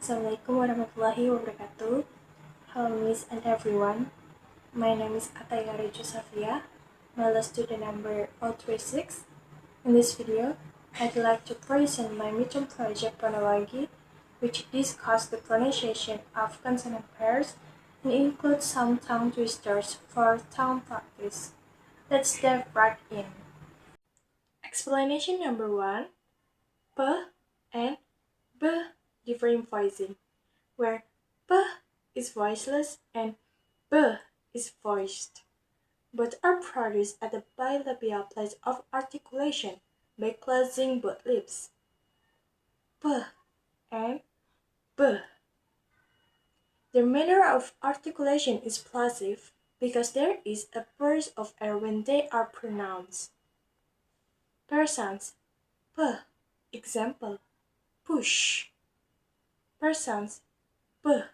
Assalamualaikum warahmatullahi wabarakatuh. Hello Miss and everyone. My name is Atthaya Rajwa Shaffiyah, my student number 036. In this video, I'd like to present my midterm project Phonology, which discusses the pronunciation of consonant pairs and includes some tongue twisters for tongue practice. Let's dive right in. Explanation number 1. P and B different voicing, where P is voiceless and B is voiced. Both are produced at the bilabial place of articulation by closing both lips. P and B. Their manner of articulation is plosive because there is a burst of air when they are pronounced. Pair sounds P. Example: push. Pair sounds P.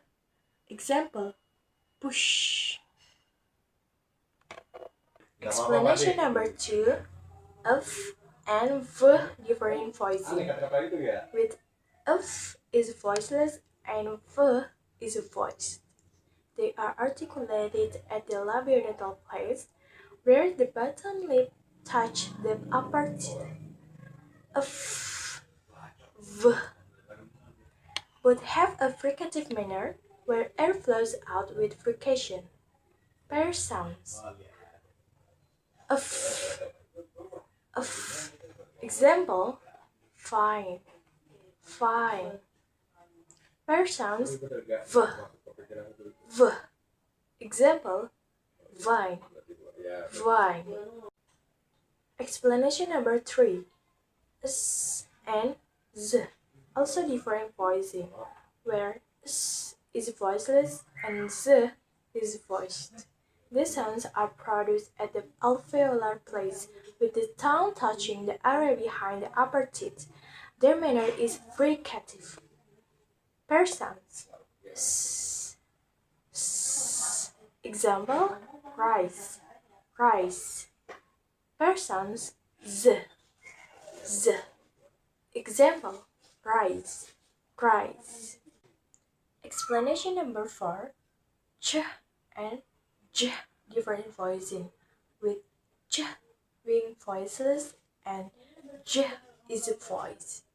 Example: push. Explanation number 2. F and V different voicing, with F is voiceless and V is voiced. They are articulated at the labiodental place, where the bottom lip touch the upper teeth. F, V. Both have a fricative manner, where air flows out with frication. Pair sounds F, F. Example: fine, fine. Pair sounds V, V. Example: vine, vine. Explanation number 3. S and Z, also different voicing, where S is voiceless and Z is voiced. These sounds are produced at the alveolar place, with the tongue touching the area behind the upper teeth. Their manner is fricative. Pair sounds S, S. Example: rice, rice. Pair sounds Z, Z. Example: rice, rice. Explanation number 4. Ch and J different voicing, with Ch being voiceless and J is voiced.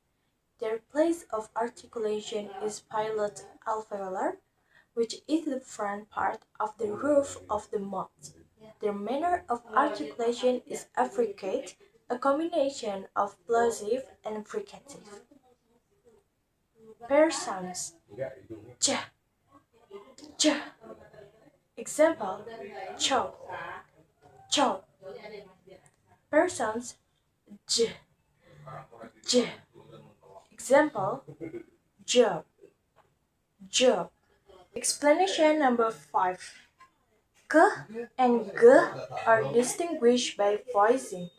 Their place of articulation is pilot alveolar, which is the front part of the roof of the mouth. Their manner of articulation is affricate, a combination of plosive and fricative. Pair sounds Ch, Ch. Example: chop, chop. Pair sounds J, J. Example: job, job. Explanation number 5. K and G are distinguished by voicing,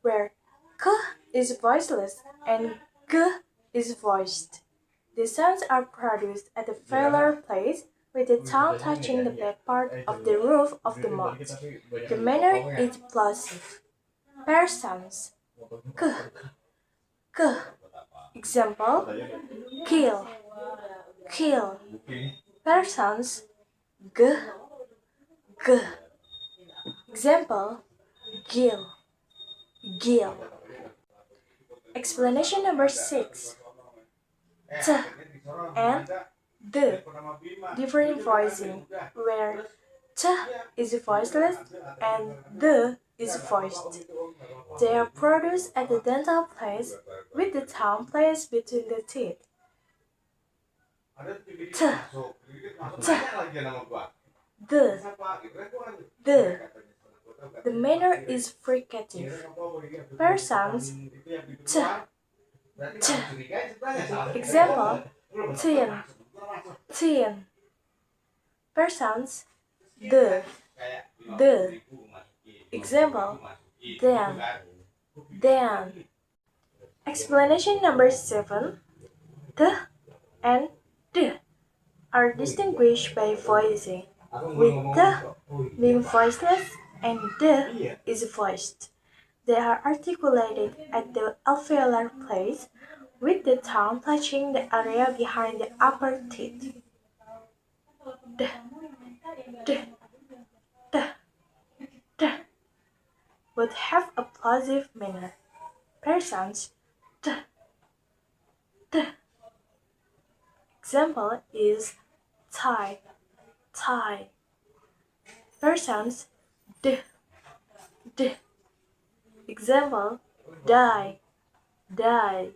where K is voiceless and G is voiced. The sounds are produced at the velar place, with the tongue touching the back part of the roof of the mouth. The manner is plosive. Pair sounds K, K. Example: kill, kill. Pair sounds G, G. Example: gill, gill. Explanation number 6. T and D different voicing, where T is voiceless and D is voiced. They are produced at the dental place, with the tongue placed between the teeth. T, T, D, D. The manner is fricative. Pair sounds T, T. Example: tin, tin. Pair sounds D, D. Example: dan, dan. Explanation number 7. T and D are distinguished by voicing, with T being voiceless and D is voiced. They are articulated at the alveolar place, with the tongue touching the area behind the upper teeth. D, d, d, d, would have a plosive manner. Persons d, d. Example is tie, tie. Persons d, d. Example die, die.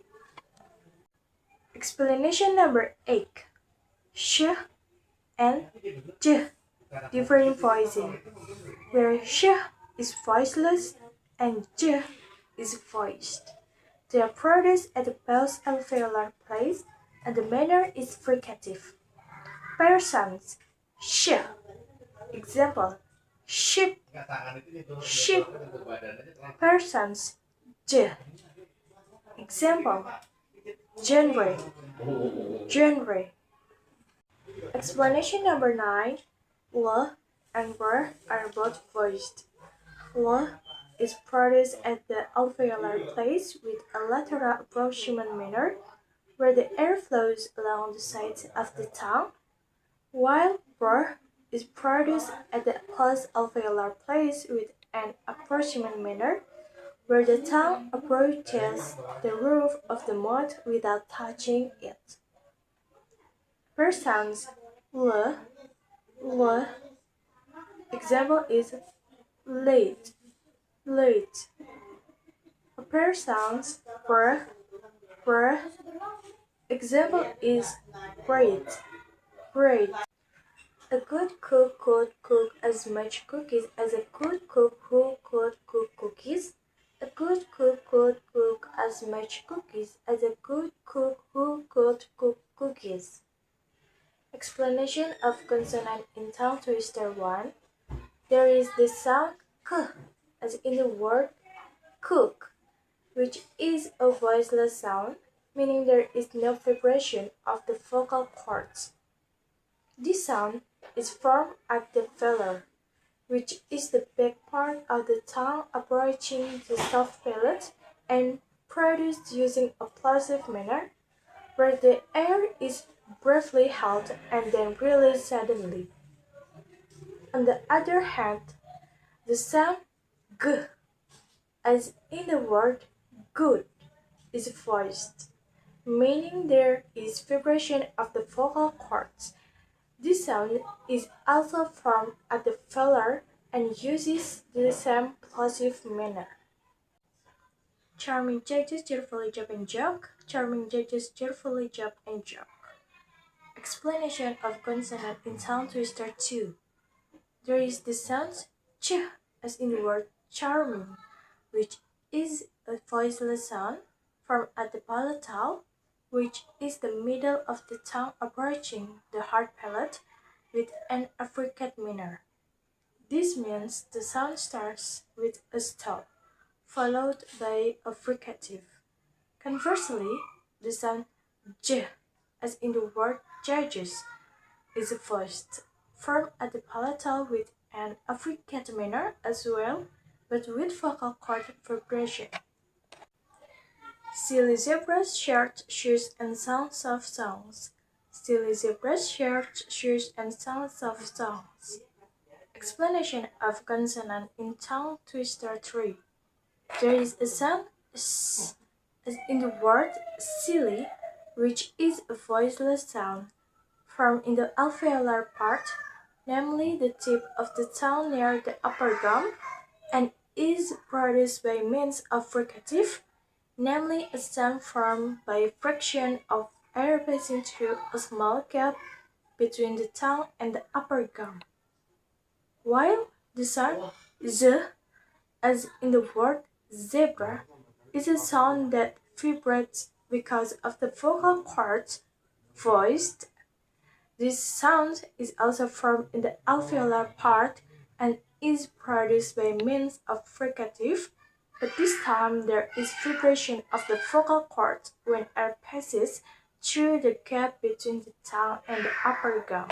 Explanation number 8. Sh and j different voicing, where sh is voiceless and j is voiced. They are produced at the post-alveolar place and the manner is fricative. Persons sh. Example ship, ship. Persons j. Example genre, genre. Explanation number 9. L and R are both voiced. L is produced at the alveolar place with a lateral approximant manner where the air flows along the sides of the tongue, while R is produced at the post-alveolar place with an approximant manner where the tongue approaches the roof of the mouth without touching it. Per sounds L, L. Example is late, late. A pair sounds per, per. Example is great, great. A good cook could cook as much cookies as a good cook who could cook cookies. A good cook could cook as much cookies as a good cook who could cook cookies. Explanation of consonant in tongue twister 1. There is the sound k as in the word cook, which is a voiceless sound, meaning there is no vibration of the vocal cords. This sound is formed at the velar, which is the back part of the tongue approaching the soft palate and produced using a plosive manner, where the air is briefly held and then released suddenly. On the other hand, the sound g, as in the word good, is voiced, meaning there is vibration of the vocal cords. This sound is also formed at the velar and uses the same plosive manner. Charming judges cheerfully jump and joke. Charming judges cheerfully jump and joke. Explanation of consonant in tongue twister 2. There is the sound ch as in the word charming, which is a voiceless sound formed at the palatal, which is the middle of the tongue approaching the hard palate with an affricate manner. This means the sound starts with a stop, followed by a fricative. Conversely, the sound j, as in the word judges, is voiced, formed at the palatal with an affricate manner as well, but with vocal cord vibration. Silly zebras, short shoes, and sounds of songs. Silly zebras, short shoes, and sounds of songs. Explanation of consonant in tongue twister 3. There is a sound s as in the word silly, which is a voiceless sound formed in the alveolar part, namely the tip of the tongue near the upper gum, and is produced by means of fricative, namely a sound formed by friction of air passing through a small gap between the tongue and the upper gum. While the sound z, as in the word zebra, is a sound that vibrates because of the vocal cords voiced. This sound is also formed in the alveolar part and is produced by means of fricative, but this time there is vibration of the vocal cords when air passes through the gap between the tongue and the upper gum.